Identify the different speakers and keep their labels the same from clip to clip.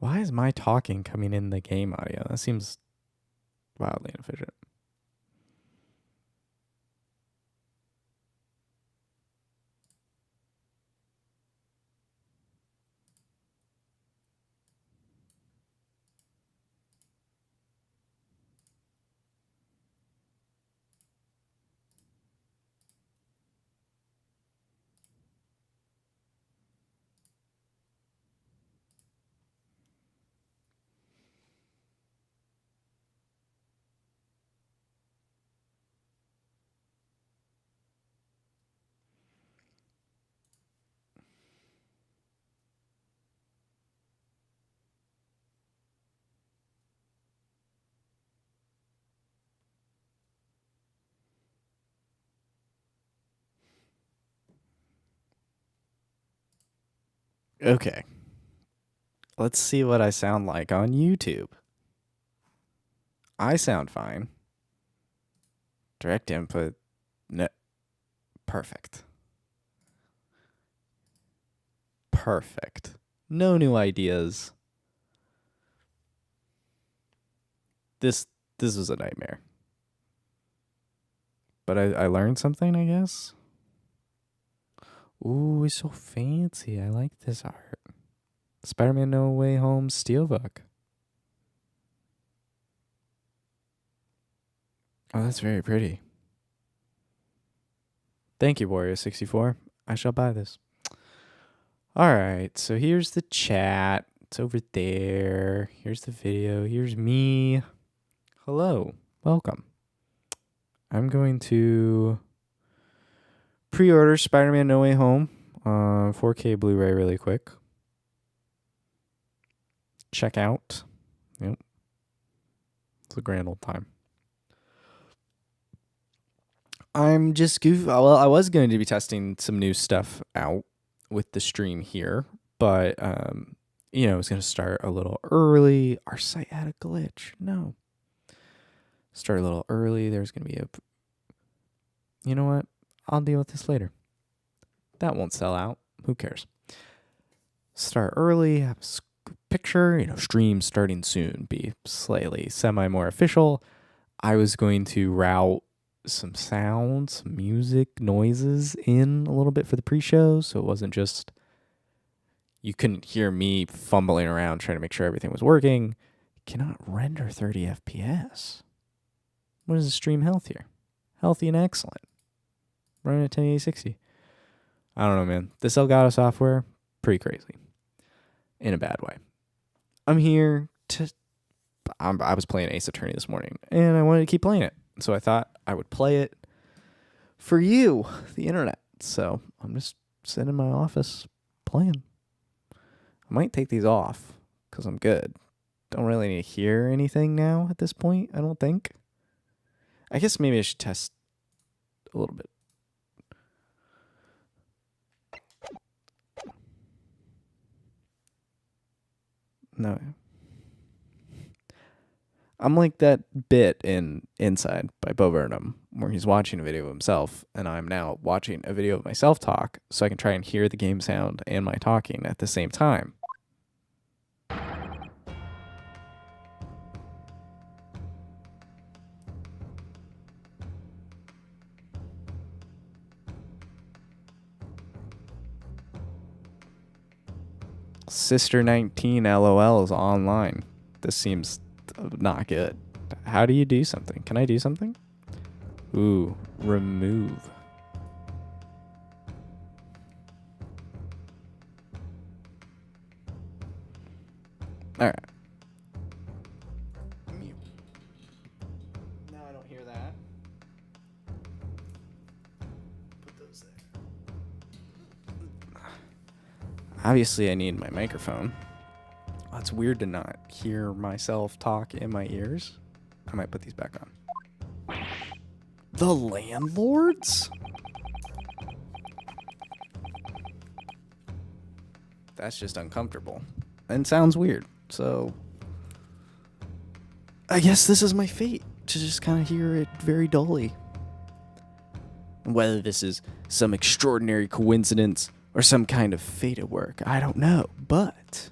Speaker 1: Why is my talking coming in the game audio? That seems wildly inefficient. Okay. Let's see what I sound like on YouTube. I sound fine. Direct input. No. Perfect. Perfect. No new ideas. This was a nightmare. But I learned something, I guess. Ooh, it's so fancy. I like this art. Spider-Man No Way Home Steelbook. Oh, that's very pretty. Thank you, Warrior64. I shall buy this. Alright, so here's the chat. It's over there. Here's the video. Here's me. Hello. Welcome. I'm going to pre-order Spider-Man No Way Home 4K Blu-ray really quick. Check out. Yep. It's a grand old time. I'm just goofy. Well, I was going to be testing some new stuff out with the stream here, but it's going to start a little early. Our site had a glitch. No. Start a little early. There's going to be you know what? I'll deal with this later. That won't sell out. Who cares? Start early, have a picture, stream starting soon, be slightly semi-more official. I was going to route some sounds, some music, noises in a little bit for the pre-show, so it wasn't just you couldn't hear me fumbling around trying to make sure everything was working. Cannot render 30 FPS. What is the stream health here? Healthy and excellent. Running at 1080-60. I don't know, man. This Elgato software, pretty crazy. In a bad way. I'm here to... I was playing Ace Attorney this morning, and I wanted to keep playing it. So I thought I would play it for you, the internet. So I'm just sitting in my office playing. I might take these off because I'm good. Don't really need to hear anything now at this point, I don't think. I guess maybe I should test a little bit. No. I'm like that bit in Inside by Bo Burnham where he's watching a video of himself, and I'm now watching a video of myself talk so I can try and hear the game sound and my talking at the same time. Sister 19 LOL is online. This seems not good. How do you do something? Can I do something? Ooh, remove. All right. Mute. Now I don't hear that. Put those there. Obviously, I need my microphone. Oh, it's weird to not hear myself talk in my ears. I might put these back on. The landlords? That's just uncomfortable. And sounds weird. So, I guess this is my fate, to just kind of hear it very dully. Whether this is some extraordinary coincidence or some kind of fate at work, I don't know. But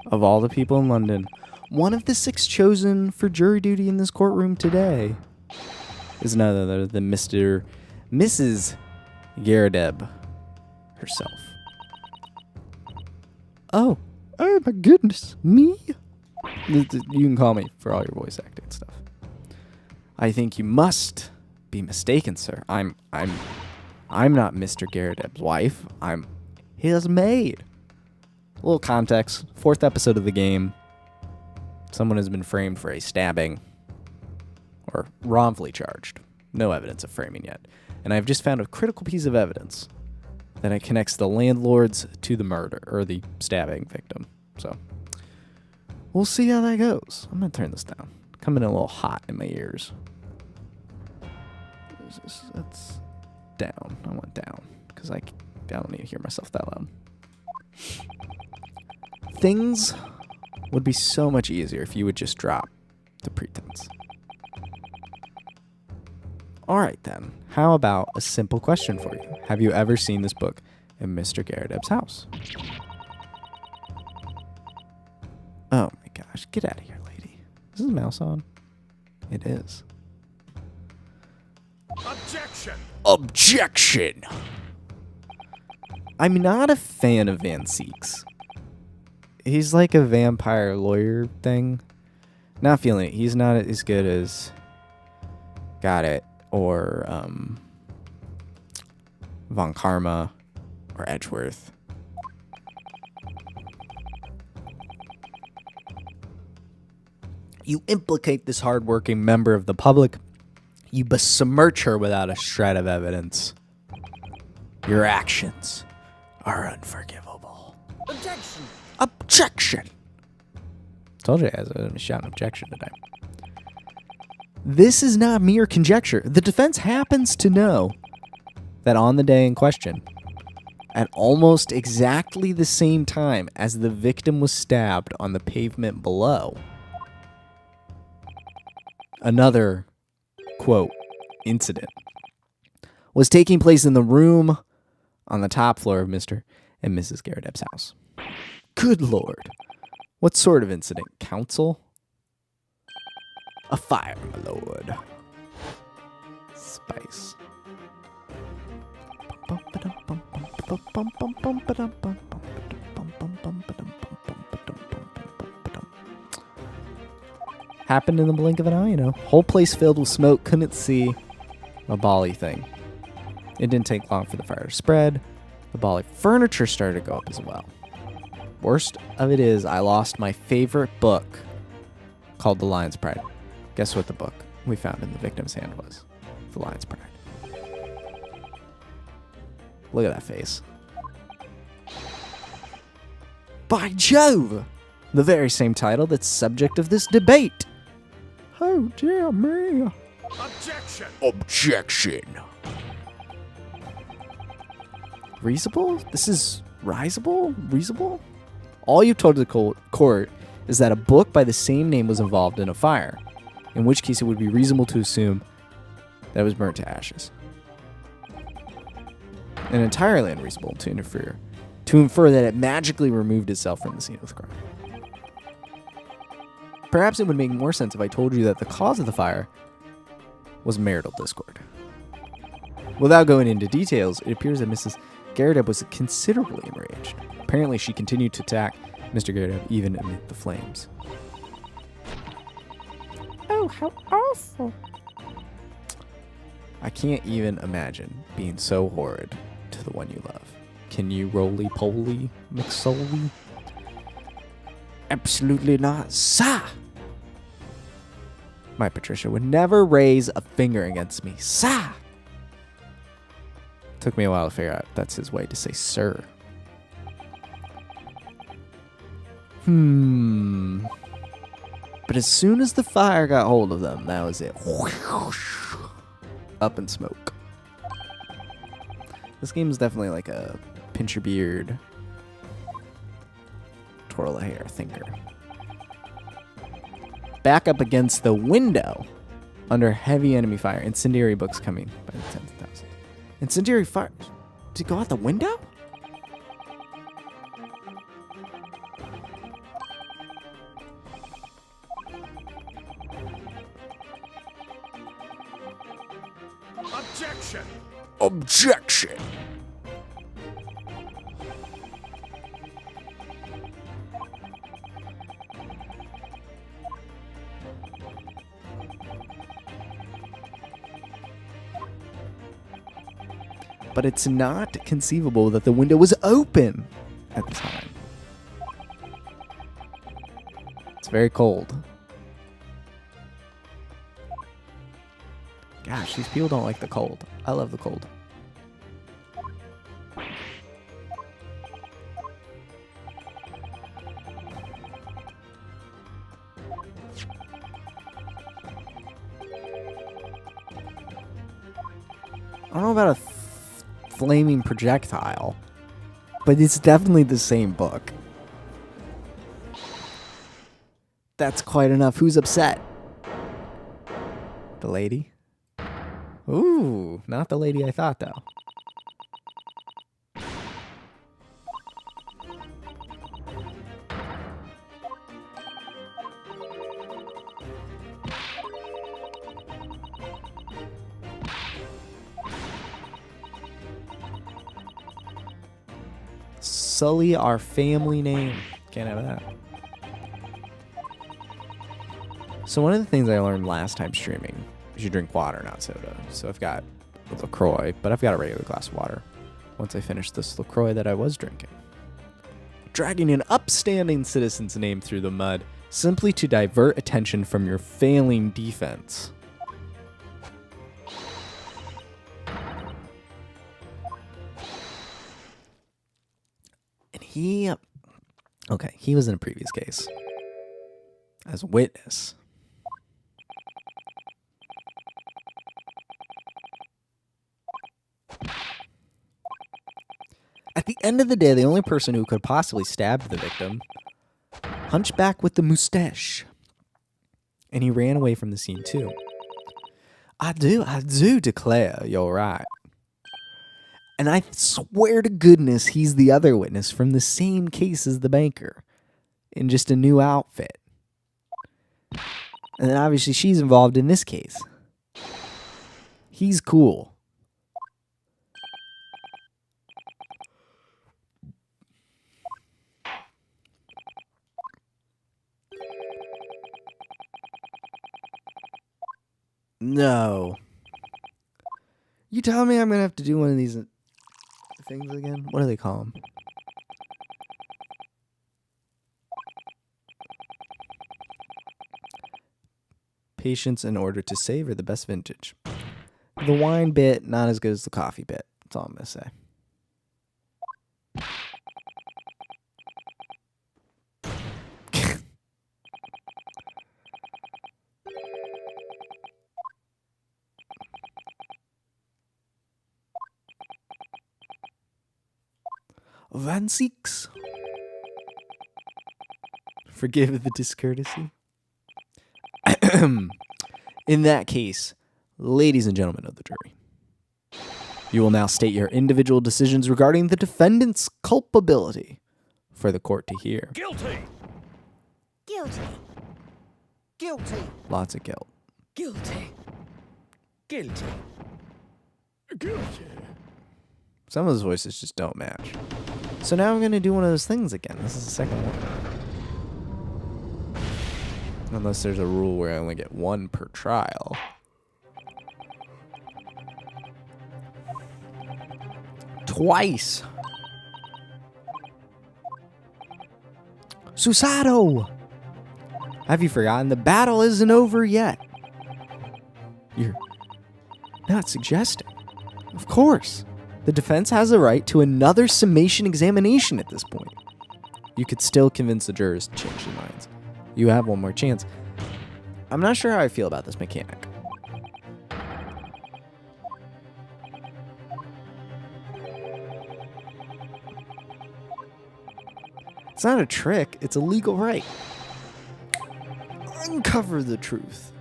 Speaker 1: of all the people in London, one of the 6 chosen for jury duty in this courtroom today is none other than Mrs. Garadeb herself. Oh my goodness, me? You can call me for all your voice acting stuff. I think you must be mistaken, sir. I'm not Mr. Garadeb's wife. I'm his maid. A little context. 4th episode of the game. Someone has been framed for a stabbing or wrongfully charged. No evidence of framing yet. And I've just found a critical piece of evidence that it connects the landlords to the murder or the stabbing victim. So we'll see how that goes. I'm going to turn this down. Coming in a little hot in my ears. That's down. I want down because I don't need to hear myself that loud. Things would be so much easier if you would just drop the pretense. All right, then. How about a simple question for you? Have you ever seen this book in Mr. Garadeb's house? Oh my gosh, get out of here, lady. Is this mouse on? It is.
Speaker 2: Objection!
Speaker 1: Objection! I'm not a fan of Van Seeks. He's like a vampire lawyer thing. Not feeling it. He's not as good as Got It or Von Karma or Edgeworth. You implicate this hardworking member of the public. You besmirch her without a shred of evidence. Your actions are unforgivable.
Speaker 2: Objection!
Speaker 1: Objection! Told you I was going to shout an objection today. This is not mere conjecture. The defense happens to know that on the day in question, at almost exactly the same time as the victim was stabbed on the pavement below, another, quote, incident was taking place in the room on the top floor of Mr. and Mrs. Garadeb's house. Good Lord. What sort of incident? Counsel? A fire, my lord. Spice. Happened in the blink of an eye, you know. Whole place filled with smoke, couldn't see a Bali thing. It didn't take long for the fire to spread. The Bali furniture started to go up as well. Worst of it is, I lost my favorite book called The Lion's Pride. Guess what the book we found in the victim's hand was? The Lion's Pride. Look at that face. By Jove! The very same title that's subject of this debate. Oh, dear me.
Speaker 2: Objection!
Speaker 1: Objection. Reasonable? This is risable? Reasonable? All you've told the court is that a book by the same name was involved in a fire, in which case it would be reasonable to assume that it was burnt to ashes. And entirely unreasonable to infer that it magically removed itself from the scene of the crime. Perhaps it would make more sense if I told you that the cause of the fire was marital discord. Without going into details, it appears that Mrs. Garadeb was considerably enraged. Apparently, she continued to attack Mr. Garadeb even amid the flames. Oh, how awful. I can't even imagine being so horrid to the one you love. Can you roly-poly, McSoley? Absolutely not, sir. My Patricia would never raise a finger against me, sir. Took me a while to figure out that's his way to say sir. But as soon as the fire got hold of them, that was it. Up in smoke. This game is definitely like a pinch your beard, twirl a hair thinker. Back up against the window under heavy enemy fire. Incendiary books coming by the tens of thousands. Incendiary fire. Did it go out the window?
Speaker 2: Objection!
Speaker 1: Objection! But it's not conceivable that the window was open at the time. It's very cold. Gosh, these people don't like the cold. I love the cold. I don't know about a flaming projectile, but it's definitely the same book. That's quite enough. Who's upset? The lady? Ooh, not the lady I thought, though. Sully our family name. Can't have that. So one of the things I learned last time streaming is you drink water, not soda. So I've got a LaCroix, but I've got a regular glass of water once I finish this LaCroix that I was drinking. Dragging an upstanding citizen's name through the mud simply to divert attention from your failing defense. And he was in a previous case as a witness. At the end of the day, the only person who could possibly stab the victim, hunchback with the mustache. And he ran away from the scene too. I do declare you're right. And I swear to goodness he's the other witness from the same case as the banker in just a new outfit. And then obviously she's involved in this case. He's cool. No. You telling me I'm going to have to do one of these things again? What do they call them? Patience in order to savor the best vintage. The wine bit, not as good as the coffee bit. That's all I'm going to say. Van Six. Forgive the discourtesy. In that case, ladies and gentlemen of the jury, you will now state your individual decisions regarding the defendant's culpability for the court to hear.
Speaker 2: Guilty!
Speaker 3: Guilty. Guilty.
Speaker 1: Lots of guilt.
Speaker 3: Guilty.
Speaker 2: Guilty. Guilty.
Speaker 1: Some of those voices just don't match. So now I'm going to do one of those things again. This is the second one. Unless there's a rule where I only get one per trial. Twice. Susado! Have you forgotten? The battle isn't over yet. You're not suggesting. Of course. The defense has a right to another summation examination at this point. You could still convince the jurors to change their minds. You have one more chance. I'm not sure how I feel about this mechanic. It's not a trick, it's a legal right. Uncover the truth.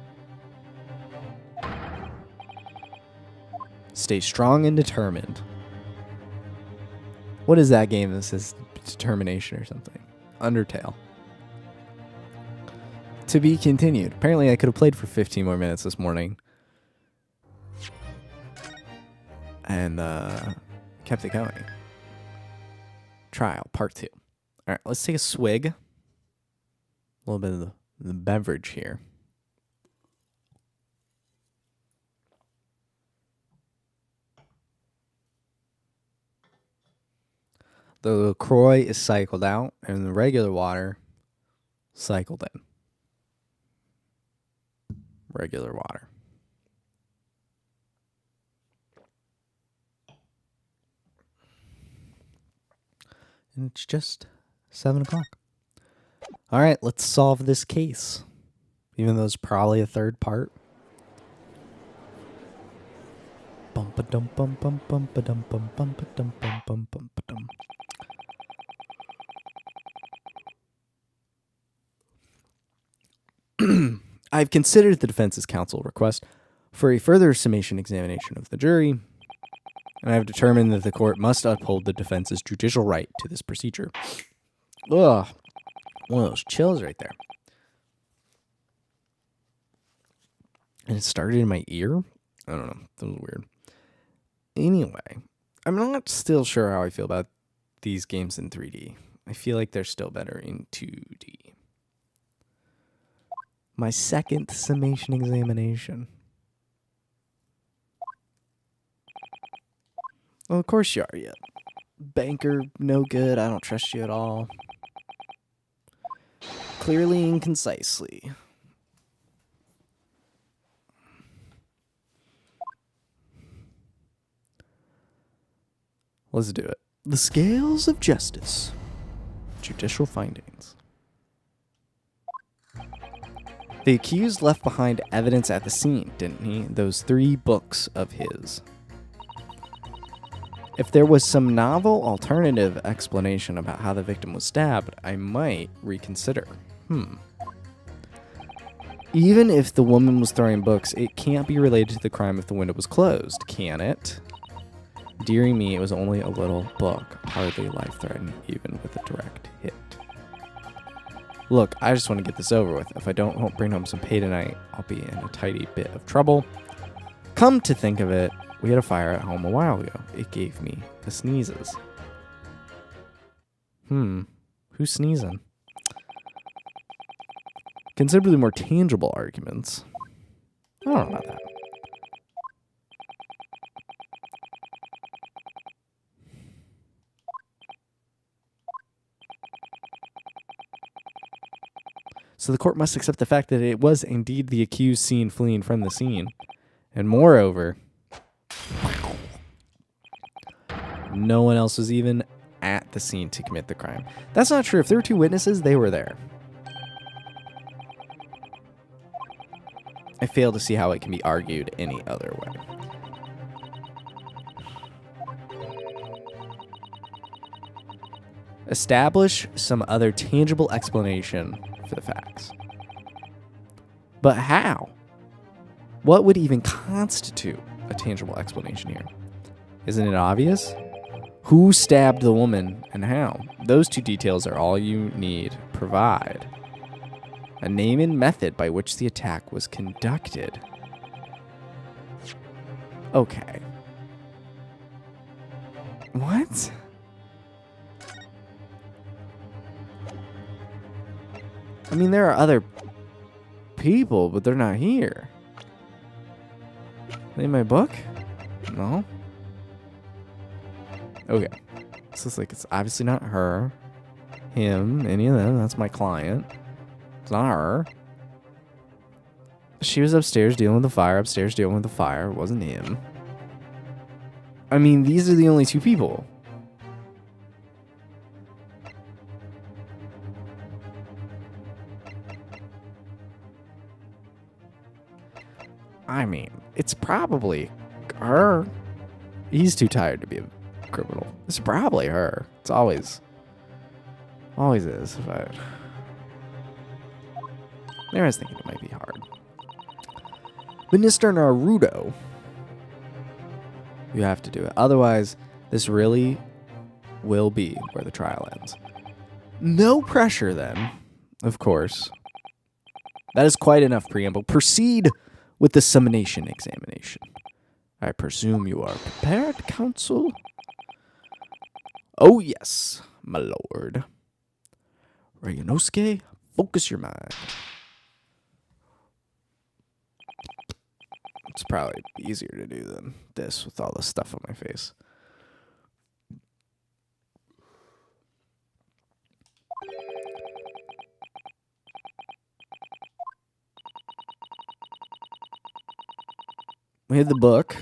Speaker 1: Stay strong and determined. What is that game that says determination or something? Undertale. To be continued. Apparently I could have played for 15 more minutes this morning. and kept it going. Trial, part 2. All right, let's take a swig. A little bit of the beverage here. The LaCroix is cycled out, and the regular water cycled in. Regular water. And it's just 7 o'clock. All right, let's solve this case. Even though it's probably a third part. Bum-ba-dum-bum-bum-bum-ba-dum-bum-bum-ba-dum-bum-bum-bum-bum. I've considered the defense's counsel request for a further summation examination of the jury, and I have determined that the court must uphold the defense's judicial right to this procedure. Ugh. One of those chills right there. And it started in my ear? I don't know. That was weird. Anyway, I'm not still sure how I feel about these games in 3D. I feel like they're still better in 2D. My second summation examination. Well, of course you are, yeah. Banker, no good. I don't trust you at all. Clearly and concisely. Let's do it. The scales of justice. Judicial findings. The accused left behind evidence at the scene, didn't he? Those 3 books of his. If there was some novel alternative explanation about how the victim was stabbed, I might reconsider. Even if the woman was throwing books, it can't be related to the crime if the window was closed, can it? Dearie me, it was only a little book, hardly life-threatening, even with a direct hit. Look, I just want to get this over with. If I don't bring home some pay tonight, I'll be in a tidy bit of trouble. Come to think of it, we had a fire at home a while ago. It gave me the sneezes. Who's sneezing? Considerably more tangible arguments. I don't know about that. So the court must accept the fact that it was indeed the accused seen fleeing from the scene. And moreover, no one else was even at the scene to commit the crime. That's not true. If there were 2 witnesses, they were there. I fail to see how it can be argued any other way. Establish some other tangible explanation for the facts. But how? What would even constitute a tangible explanation here? Isn't it obvious? Who stabbed the woman and how? Those 2 details are all you need. Provide a name and method by which the attack was conducted. Okay. What? I mean, there are other people, but they're not here. Are they in my book? No. Okay. So it's like, it's obviously not her, him, any of them. That's my client. It's not her. She was upstairs dealing with the fire. It wasn't him. I mean, these are the only 2 people. I mean, it's probably her. He's too tired to be a criminal. It's probably her. It's always is. But I was thinking it might be hard. But Mr. Naruto, you have to do it. Otherwise, this really will be where the trial ends. No pressure, then, of course. That is quite enough preamble. Proceed with the summation examination. I presume you are prepared, counsel? Oh, yes, my lord. Ryunosuke, focus your mind. It's probably easier to do than this with all this stuff on my face. We have the book.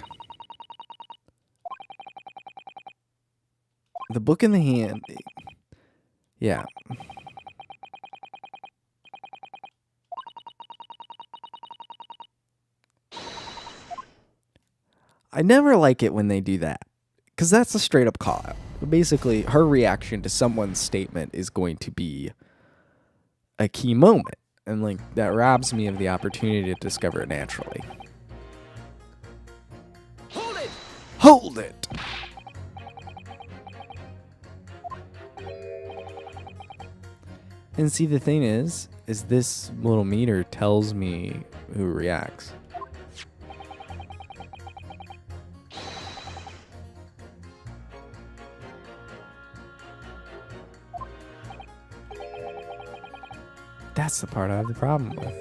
Speaker 1: The book in the hand. Yeah. I never like it when they do that, because that's a straight up call out. Basically, her reaction to someone's statement is going to be a key moment, and like that robs me of the opportunity to discover it naturally.
Speaker 2: Hold it!
Speaker 1: Hold it! And see, the thing is this little meter tells me who reacts. That's the part I have the problem with.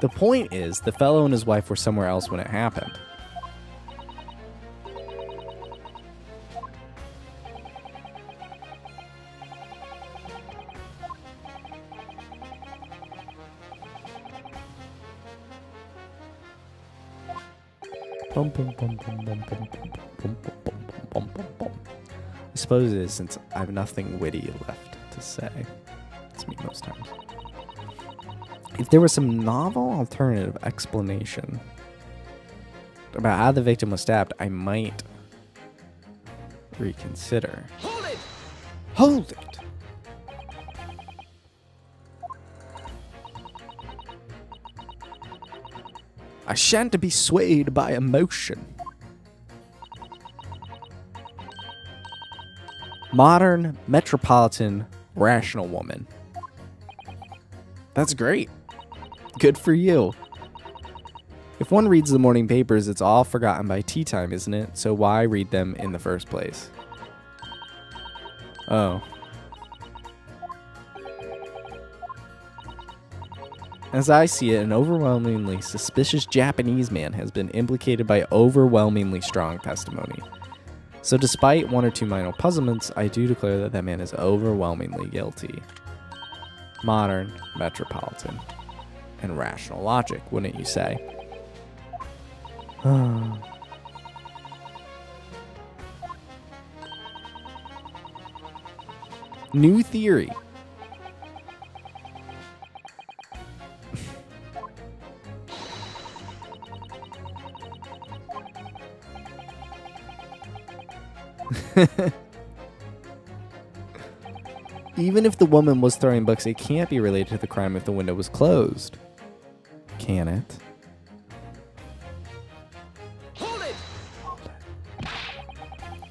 Speaker 1: The point is, the fellow and his wife were somewhere else when it happened. Bum, bum, bum, bum, bum, bum, bum, bum, bum, bum, bum, bum, bum. I suppose it is, since I have nothing witty left to say. That's me most times. If there was some novel alternative explanation about how the victim was stabbed, I might reconsider.
Speaker 2: Hold it!
Speaker 1: Hold it! I shan't be swayed by emotion. Modern, metropolitan, rational woman. That's great. Good for you. If one reads the morning papers, it's all forgotten by tea time, isn't it? So why read them in the first place? Oh. As I see it, an overwhelmingly suspicious Japanese man has been implicated by overwhelmingly strong testimony. So despite one or two minor puzzlements, I do declare that that man is overwhelmingly guilty. Modern, metropolitan, and rational logic, wouldn't you say? New theory. Even if the woman was throwing books, it can't be related to the crime if the window was closed. Can it?
Speaker 2: Hold it!
Speaker 1: Hold it.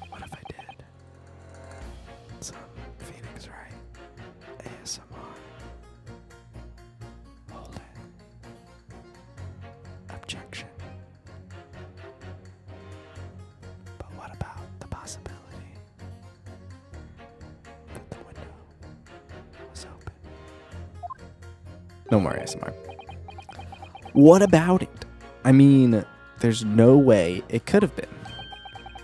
Speaker 1: What if I did some Phoenix Wright ASMR? Hold it. Objection. But what about the possibility that the window was open? No more ASMR. What about it? I mean, there's no way it could have been.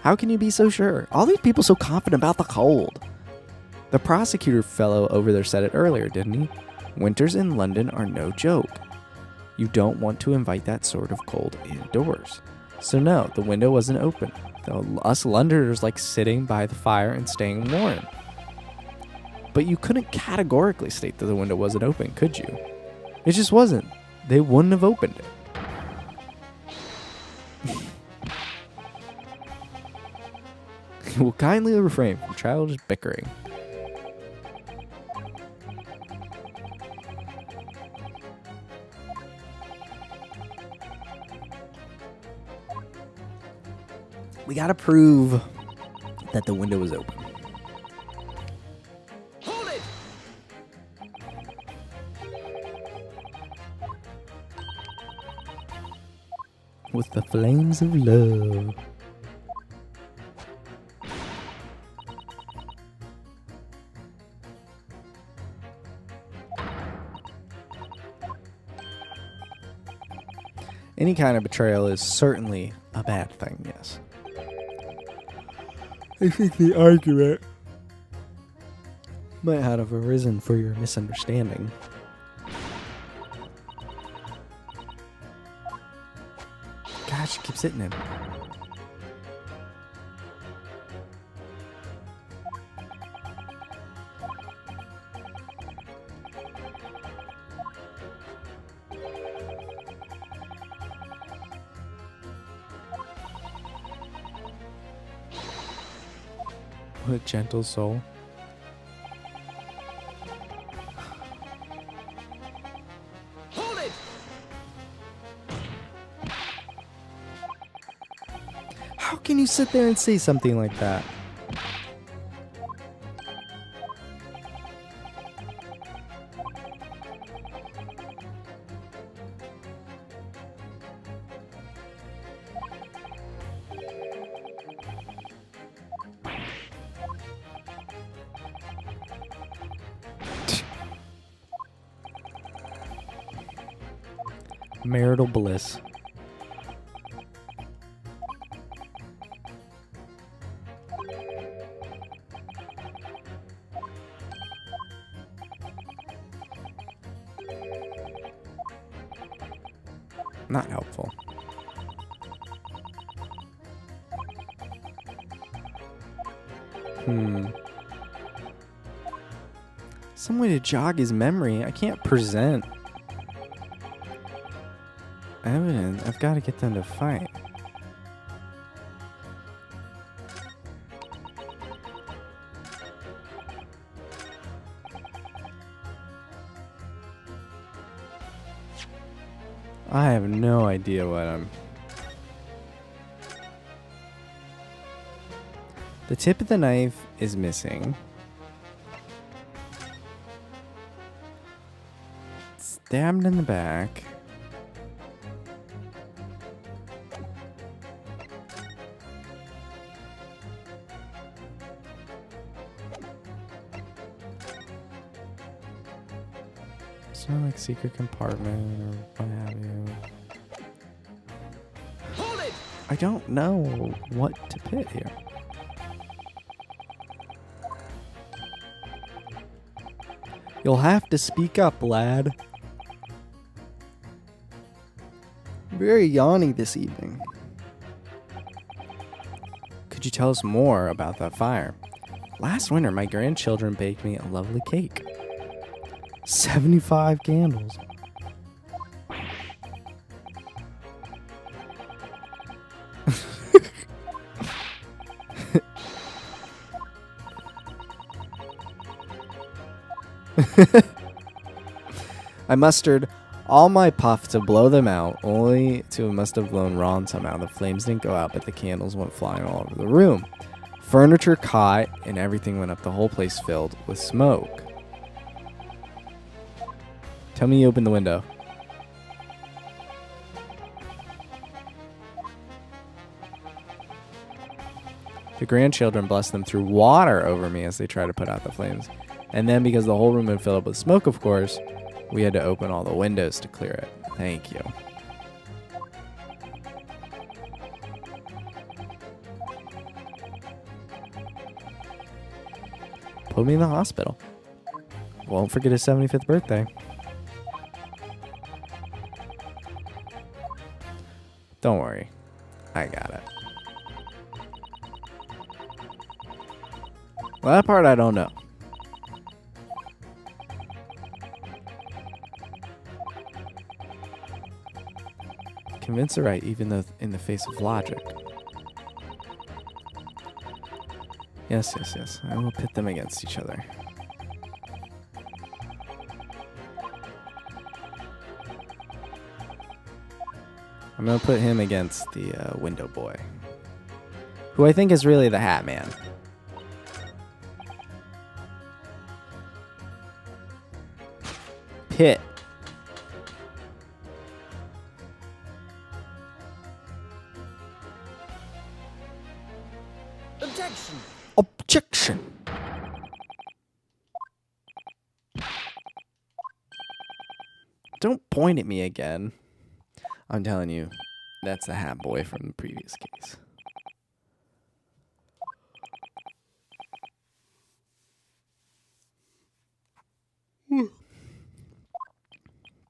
Speaker 1: How can you be so sure? All these people so confident about the cold. The prosecutor fellow over there said it earlier, didn't he? Winters in London are no joke. You don't want to invite that sort of cold indoors. So no, the window wasn't open. Us Londoners like sitting by the fire and staying warm. But you couldn't categorically state that the window wasn't open, could you? It just wasn't. They wouldn't have opened it. Will kindly refrain from childish bickering. We gotta prove that the window was open. with the flames of love. Any kind of betrayal is certainly a bad thing, yes. I think the argument might have arisen for your misunderstanding. Gosh, she keeps hitting him. What a gentle soul.
Speaker 2: Hold it!
Speaker 1: How can you sit there and say something like that? Marital bliss. Not helpful. Some way to jog his memory. I can't present evidence. I've got to get them to fight. I have no idea what I'm... The tip of the knife is missing. Stabbed in the back. It's not like secret compartment or what have you.
Speaker 2: Hold it!
Speaker 1: I don't know what to pit here. You'll have to speak up, lad. Very yawny this evening. Could you tell us more about that fire? Last winter, my grandchildren baked me a lovely cake. 75 candles. I mustered all my puff to blow them out, only to must have blown wrong somehow. The flames didn't go out, but the candles went flying all over the room. Furniture caught, and everything went up. The whole place filled with smoke. Tell me you opened the window. The grandchildren blessed them threw water over me as they tried to put out the flames. And then, because the whole room had filled up with smoke, of course, we had to open all the windows to clear it. Thank you. Put me in the hospital. Won't forget his 75th birthday. Don't worry. I got it. Well, that part I don't know. Convince her right, even though in the face of logic. Yes, yes, yes. I will pit them against each other. I'm going to put him against the window boy, who I think is really the Hat Man. Pit.
Speaker 3: Objection!
Speaker 1: Objection. Don't point at me again. I'm telling you, that's the hat boy from the previous case.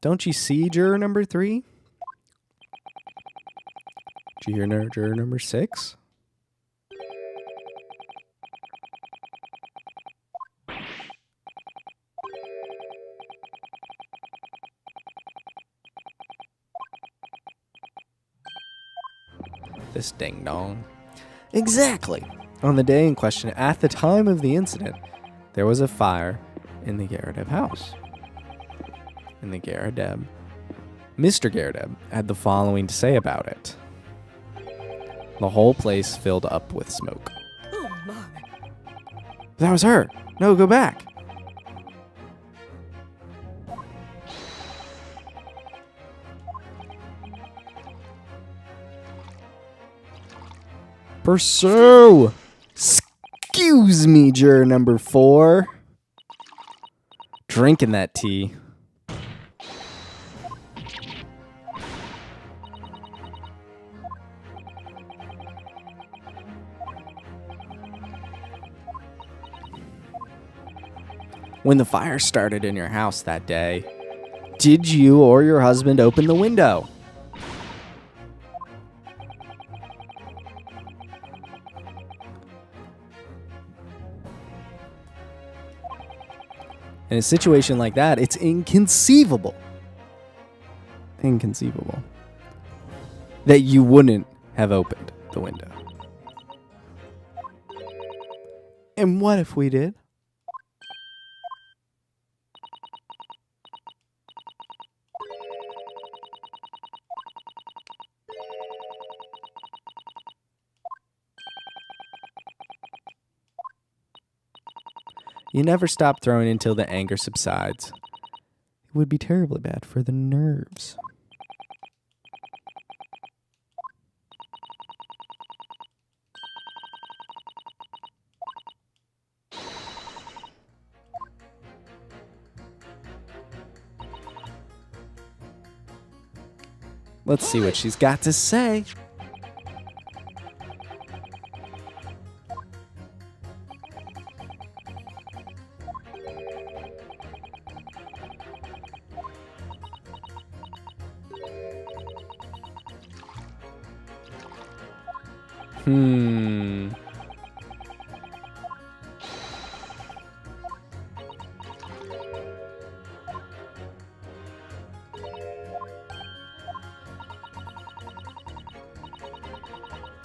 Speaker 1: Don't you see juror number 3? Did you hear juror number 6? This ding dong. Exactly. On the day in question, at the time of the incident, there was a fire in the Garadeb house. In the Garadeb. Mr. Garadeb had the following to say about it. The whole place filled up with smoke.
Speaker 3: Oh my!
Speaker 1: That was her. No, go back. Pursue. Excuse me, juror number 4. Drinking that tea. When the fire started in your house that day, did you or your husband open the window? In a situation like that, it's inconceivable that you wouldn't have opened the window. And what if we did? You never stop throwing until the anger subsides. It would be terribly bad for the nerves. Let's see what she's got to say.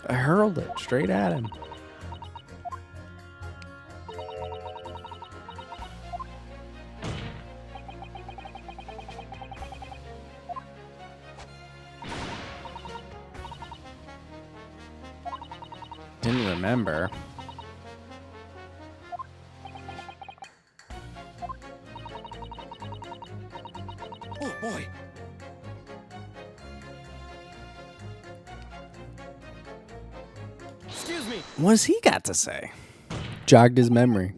Speaker 1: I hurled it straight at him. Didn't remember.
Speaker 3: Oh boy!
Speaker 2: Excuse me.
Speaker 1: What's he got to say? Jogged his memory.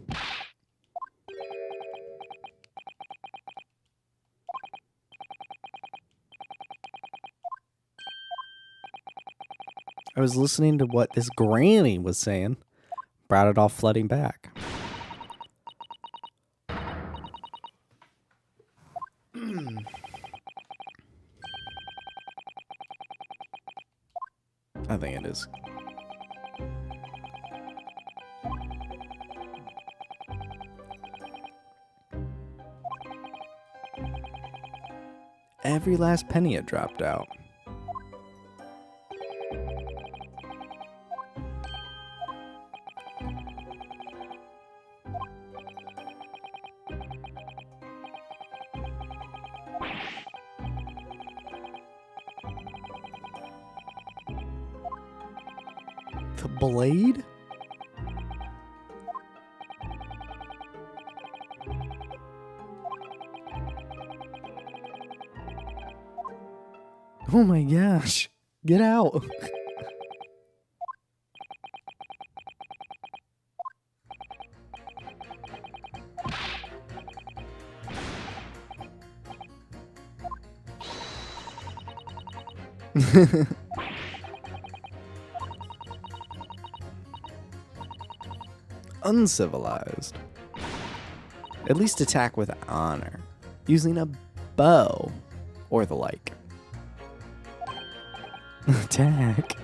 Speaker 1: I was listening to what this granny was saying. Brought it all flooding back. I think it is. Every last penny had dropped out. The blade? Oh my gosh. Get out. Uncivilized. At least attack with honor, using a bow or the like. Attack.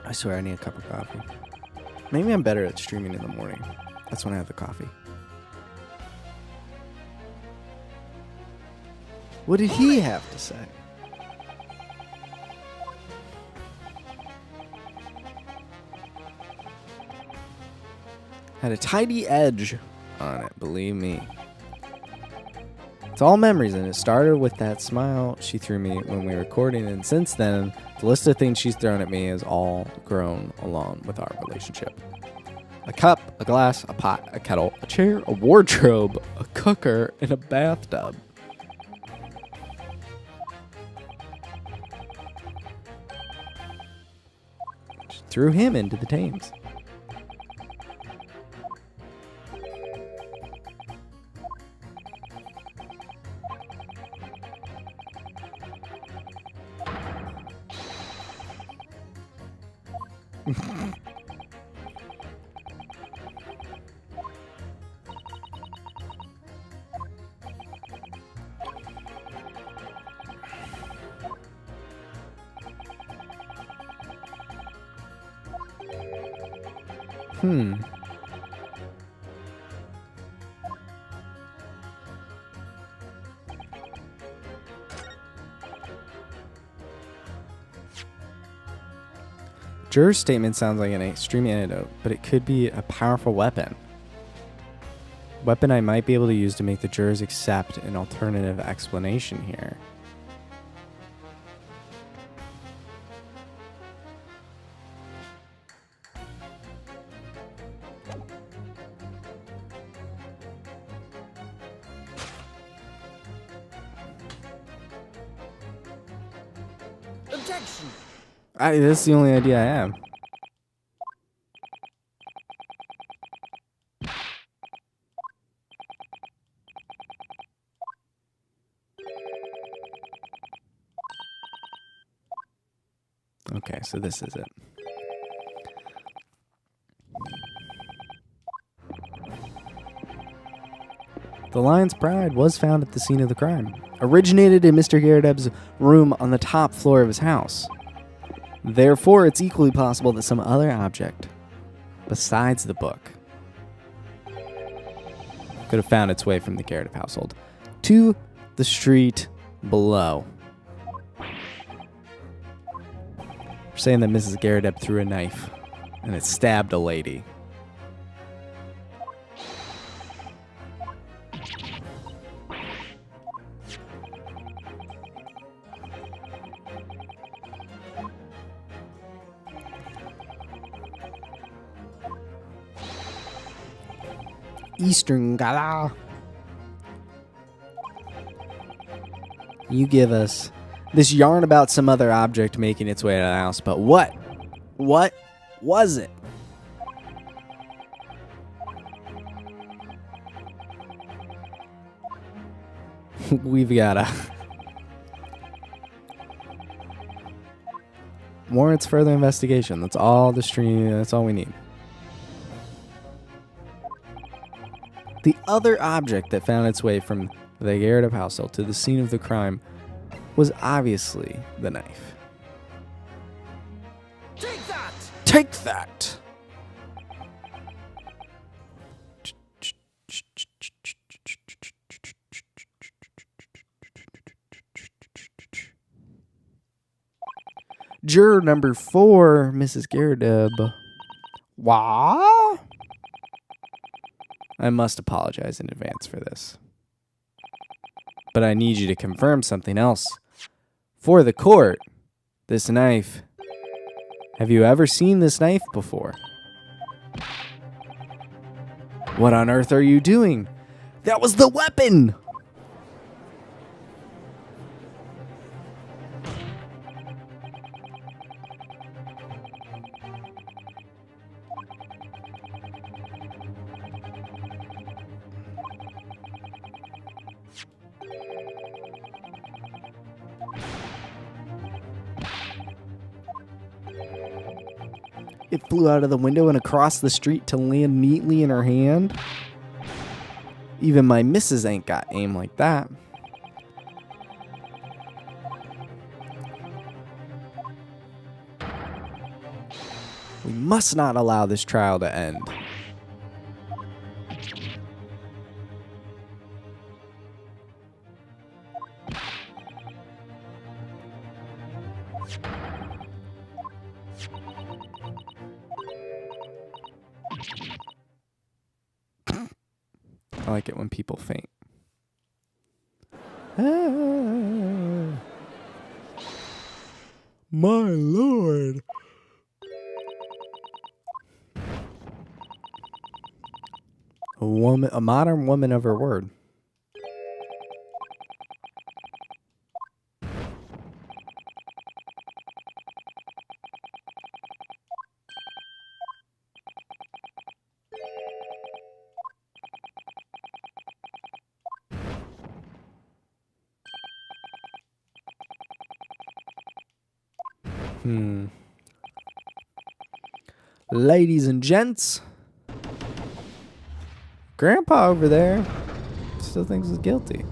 Speaker 1: I swear I need a cup of coffee. Maybe I'm better at streaming in the morning. That's when I have the coffee. What did he have to say? Had a tidy edge on it, believe me. It's all memories, and it started with that smile she threw me when we were recording, and since then, the list of things she's thrown at me has all grown along with our relationship. A cup, a glass, a pot, a kettle, a chair, a wardrobe, a cooker, and a bathtub. She threw him into the Thames. Juror's statement sounds like an extreme antidote, but it could be a powerful weapon. Weapon I might be able to use to make the jurors accept an alternative explanation here.
Speaker 2: Objection!
Speaker 1: That's the only idea I have. Okay, so this is it. The lion's pride was found at the scene of the crime. Originated in Mr. Garrideb's room on the top floor of his house. Therefore, it's equally possible that some other object, besides the book, could have found its way from the Garrideb household to the street below. We're saying that Mrs. Garrideb threw a knife and it stabbed a lady. Eastern Gala. You give us this yarn about some other object making its way to the house, but what? What was it? We've gotta warrants further investigation. That's all the stream. That's all we need. The other object that found its way from the Garrideb household to the scene of the crime was obviously the knife.
Speaker 2: Take that!
Speaker 1: Take that! Juror number 4, Mrs. Garrideb. Wah? I must apologize in advance for this. But I need you to confirm something else. For the court, this knife. Have you ever seen this knife before? What on earth are you doing? That was the weapon! It flew out of the window and across the street to land neatly in her hand. Even my missus ain't got aim like that. We must not allow this trial to end. I like it when people faint. Ah, my lord. A modern woman of her word. Ladies and gents, Grandpa over there still thinks he's guilty.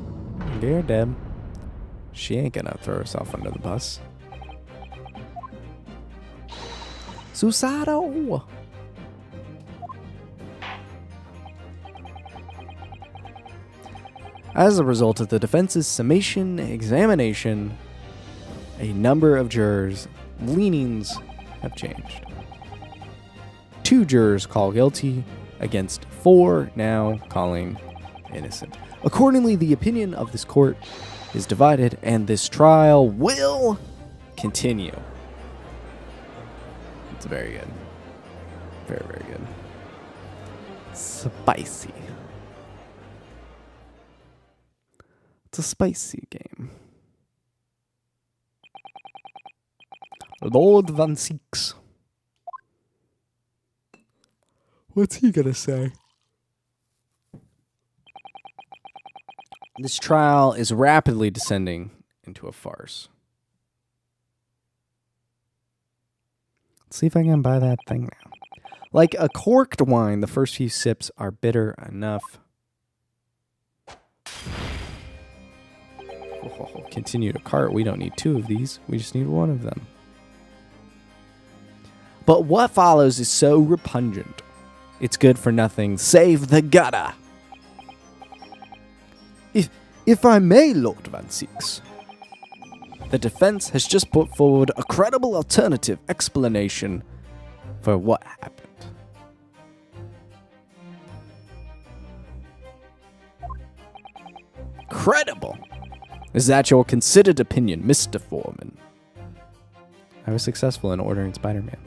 Speaker 1: Dear Deb, she ain't gonna throw herself under the bus. Susado! As a result of the defense's summation examination, a number of jurors' leanings have changed. 2 jurors call guilty against 4 now calling innocent. Accordingly, the opinion of this court is divided and this trial will continue. It's very good. Very, very good. Spicy. It's a spicy game. Lord Van Seeks. What's he gonna say? This trial is rapidly descending into a farce. Let's see if I can buy that thing now. Like a corked wine, the first few sips are bitter enough. Oh, continue to cart. We don't need 2 of these. We just need 1 of them. But what follows is so repugnant. It's good for nothing save the gutter. If I may, Lord Van Seeks, the defense has just put forward a credible alternative explanation for what happened. Credible? Is that your considered opinion, Mr. Foreman? I was successful in ordering Spider-Man.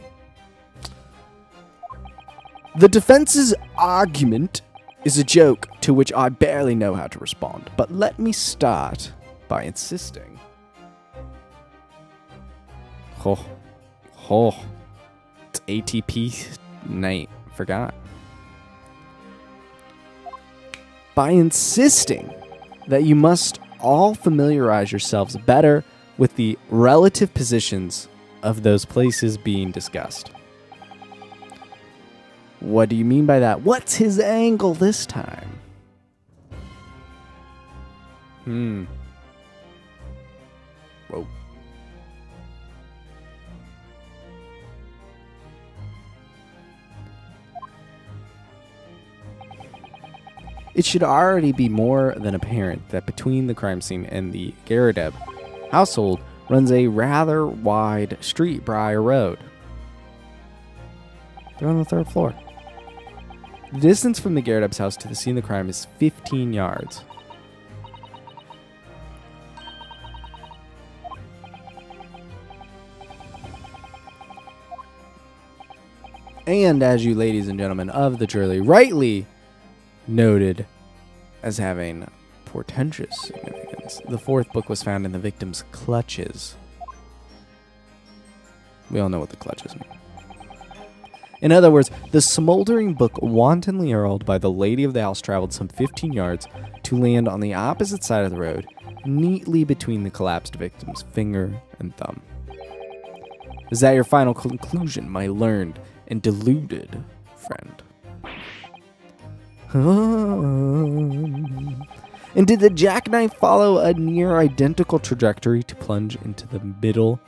Speaker 1: The defense's argument is a joke to which I barely know how to respond, but let me start by insisting. It's ATP night. Forgot. By insisting that you must all familiarize yourselves better with the relative positions of those places being discussed. What do you mean by that? What's his angle this time? Whoa. It should already be more than apparent that between the crime scene and the Garadeb household runs a rather wide street, Briar Road. They're on the 3rd floor. The distance from the Garadeb's house to the scene of the crime is 15 yards. And as you ladies and gentlemen of the jury rightly noted as having portentous significance, the 4th book was found in the victim's clutches. We all know what the clutches mean. In other words, the smoldering book wantonly hurled by the lady of the house traveled some 15 yards to land on the opposite side of the road, neatly between the collapsed victim's finger and thumb. Is that your final conclusion, my learned and deluded friend. And did the jackknife follow a near identical trajectory to plunge into the middle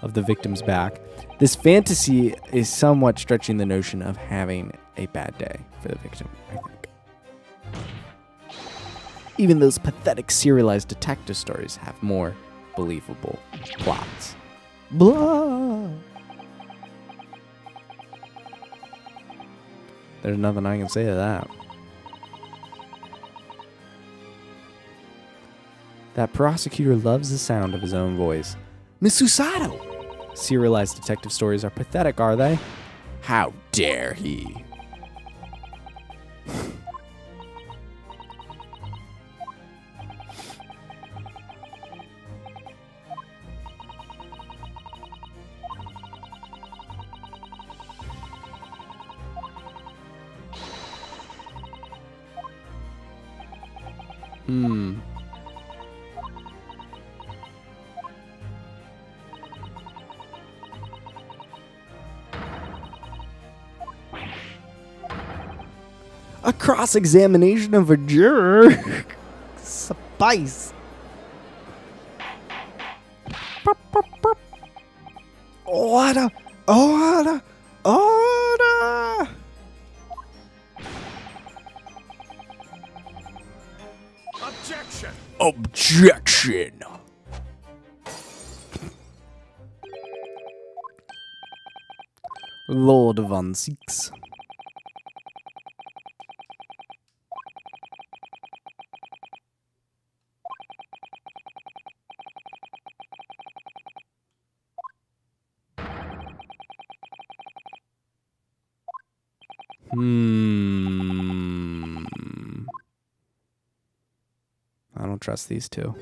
Speaker 1: of the victim's back? This fantasy is somewhat stretching the notion of having a bad day for the victim, I think. Even those pathetic serialized detective stories have more believable plots. Blah. There's nothing I can say to that. That prosecutor loves the sound of his own voice. Miss Susato! Serialized detective stories are pathetic, are they? How dare he? A cross-examination of a juror? Suffice. Order! Order! Order!
Speaker 2: Objection!
Speaker 1: Objection! Lord Von Six. I don't trust these two.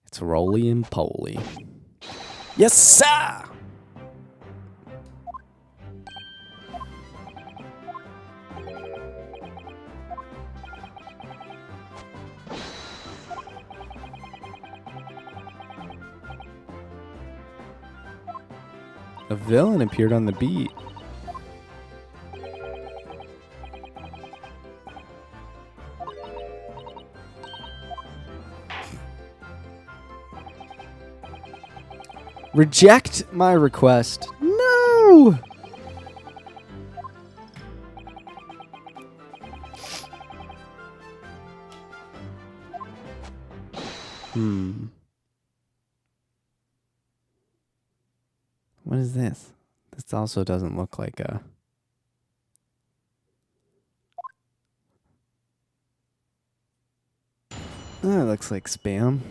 Speaker 1: It's roly and poly. Yes, sir! A villain appeared on the beat. Reject my request. No! What is this? This also doesn't look like a... Oh, it looks like spam.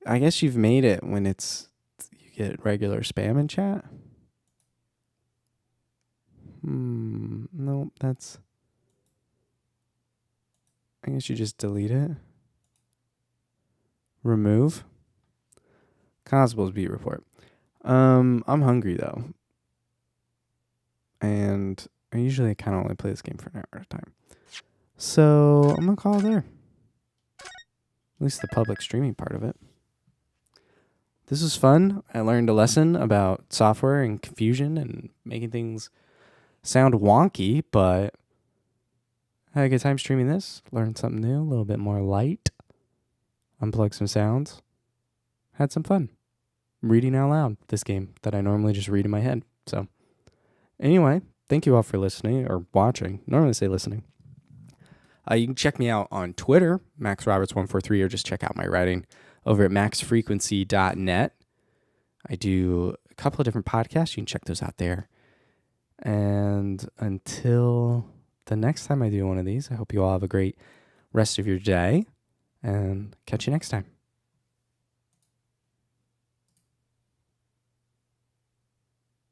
Speaker 1: I guess you've made it when it's... You get regular spam in chat? Nope, that's... I guess you just delete it. Remove. Constable's beat report. I'm hungry though. And I usually kind of only play this game for an hour at a time. So I'm gonna call it there. At least the public streaming part of it. This was fun. I learned a lesson about software and confusion and making things sound wonky, but I had a good time streaming this. Learned something new, a little bit more light. Unplugged some sounds. Had some fun reading out loud this game that I normally just read in my head. So anyway, thank you all for listening or watching. Normally I say listening. You can check me out on Twitter, MaxRoberts143, or just check out my writing over at maxfrequency.net. I do a couple of different podcasts. You can check those out there. And until the next time I do one of these, I hope you all have a great rest of your day and catch you next time.